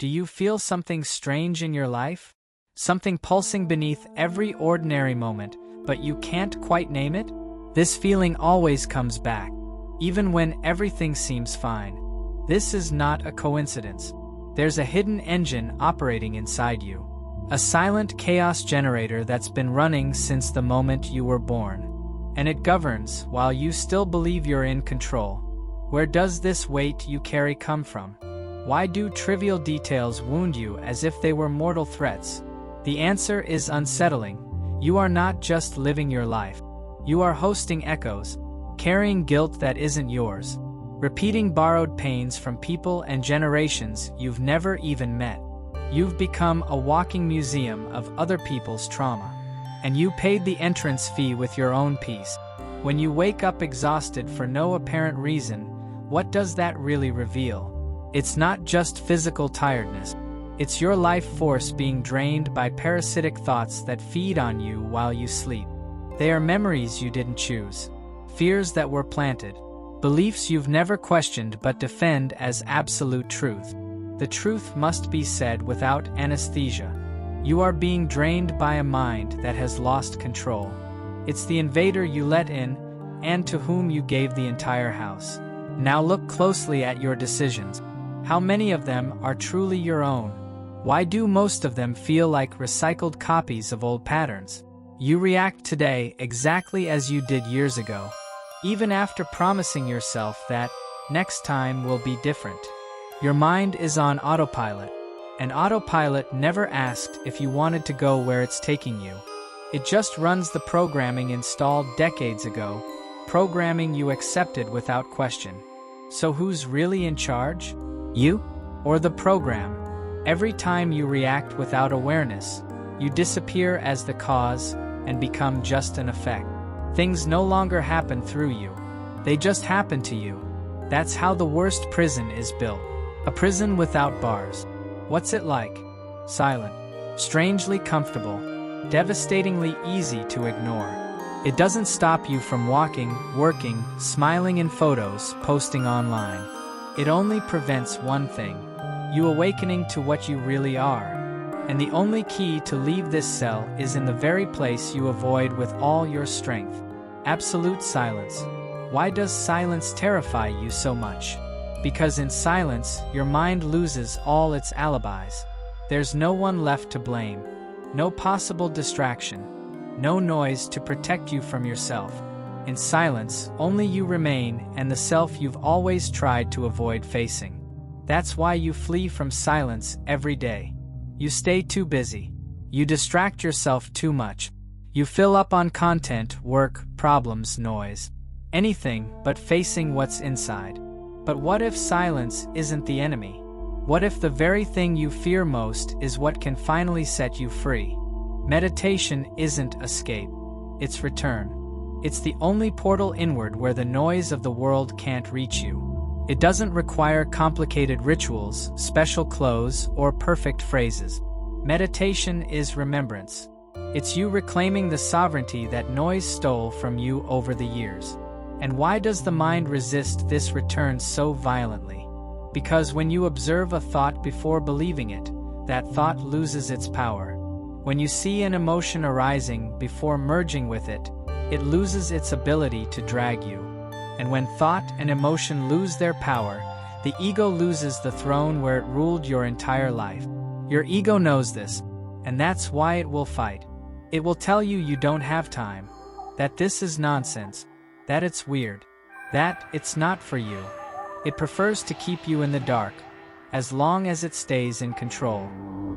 Do you feel something strange in your life? Something pulsing beneath every ordinary moment, but you can't quite name it? This feeling always comes back, even when everything seems fine. This is not a coincidence. There's a hidden engine operating inside you. A silent chaos generator that's been running since the moment you were born. And it governs while you still believe you're in control. Where does this weight you carry come from? Why do trivial details wound you as if they were mortal threats? The answer is unsettling. You are not just living your life. You are hosting echoes, carrying guilt that isn't yours, repeating borrowed pains from people and generations you've never even met. You've become a walking museum of other people's trauma. And you paid the entrance fee with your own peace. When you wake up exhausted for no apparent reason, what does that really reveal? It's not just physical tiredness. It's your life force being drained by parasitic thoughts that feed on you while you sleep. They are memories you didn't choose, fears that were planted, beliefs you've never questioned but defend as absolute truth. The truth must be said without anesthesia. You are being drained by a mind that has lost control. It's the invader you let in, and to whom you gave the entire house. Now look closely at your decisions. How many of them are truly your own? Why do most of them feel like recycled copies of old patterns? You react today exactly as you did years ago, even after promising yourself that next time will be different. Your mind is on autopilot, and autopilot never asked if you wanted to go where it's taking you. It just runs the programming installed decades ago, programming you accepted without question. So who's really in charge? You? Or the program? Every time you react without awareness, you disappear as the cause and become just an effect. Things no longer happen through you. They just happen to you. That's how the worst prison is built. A prison without bars. What's it like? Silent. Strangely comfortable. Devastatingly easy to ignore. It doesn't stop you from walking, working, smiling in photos, posting online. It only prevents one thing. You awakening to what you really are. And the only key to leave this cell is in the very place you avoid with all your strength. Absolute silence. Why does silence terrify you so much? Because in silence, your mind loses all its alibis. There's no one left to blame. No possible distraction. No noise to protect you from yourself. In silence, only you remain and the self you've always tried to avoid facing. That's why you flee from silence every day. You stay too busy. You distract yourself too much. You fill up on content, work, problems, noise. Anything but facing what's inside. But what if silence isn't the enemy? What if the very thing you fear most is what can finally set you free? Meditation isn't escape. It's return. It's the only portal inward where the noise of the world can't reach you. It doesn't require complicated rituals, special clothes, or perfect phrases. Meditation is remembrance. It's you reclaiming the sovereignty that noise stole from you over the years. And why does the mind resist this return so violently? Because when you observe a thought before believing it, that thought loses its power. When you see an emotion arising before merging with it, it loses its ability to drag you. And when thought and emotion lose their power, the ego loses the throne where it ruled your entire life. Your ego knows this, and that's why it will fight. It will tell you you don't have time, that this is nonsense, that it's weird, that it's not for you. It prefers to keep you in the dark, as long as it stays in control.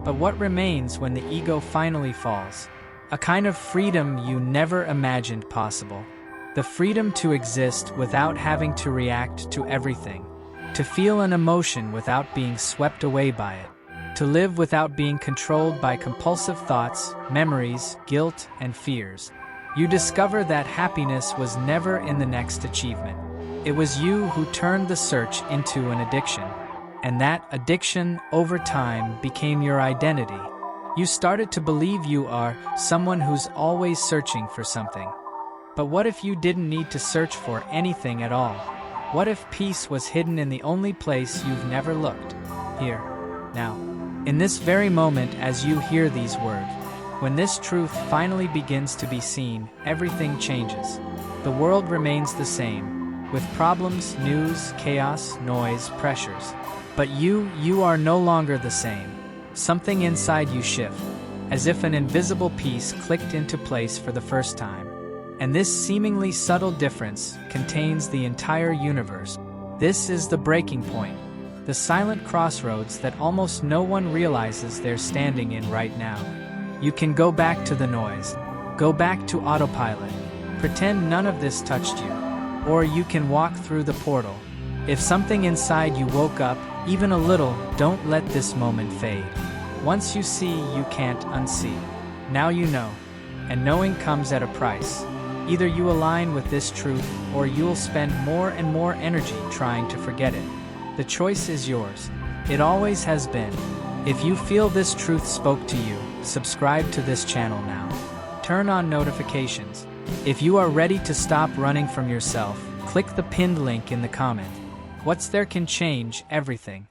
But what remains when the ego finally falls? A kind of freedom you never imagined possible. The freedom to exist without having to react to everything. To feel an emotion without being swept away by it. To live without being controlled by compulsive thoughts, memories, guilt, and fears. You discover that happiness was never in the next achievement. It was you who turned the search into an addiction. And that addiction, over time, became your identity. You started to believe you are someone who's always searching for something. But what if you didn't need to search for anything at all? What if peace was hidden in the only place you've never looked? Here. Now, in this very moment as you hear these words, when this truth finally begins to be seen, everything changes. The world remains the same, with problems, news, chaos, noise, pressures. But you are no longer the same. Something inside you shifts, as if an invisible piece clicked into place for the first time. And this seemingly subtle difference contains the entire universe. This is the breaking point, the silent crossroads that almost no one realizes they're standing in right now. You can go back to the noise, go back to autopilot, pretend none of this touched you, or you can walk through the portal. If something inside you woke up, even a little, don't let this moment fade. Once you see, you can't unsee. Now you know, and knowing comes at a price. Either you align with this truth, or you'll spend more and more energy trying to forget it. The choice is yours. It always has been. If you feel this truth spoke to you, subscribe to this channel now. Turn on notifications. If you are ready to stop running from yourself, click the pinned link in the comment. What's there can change everything.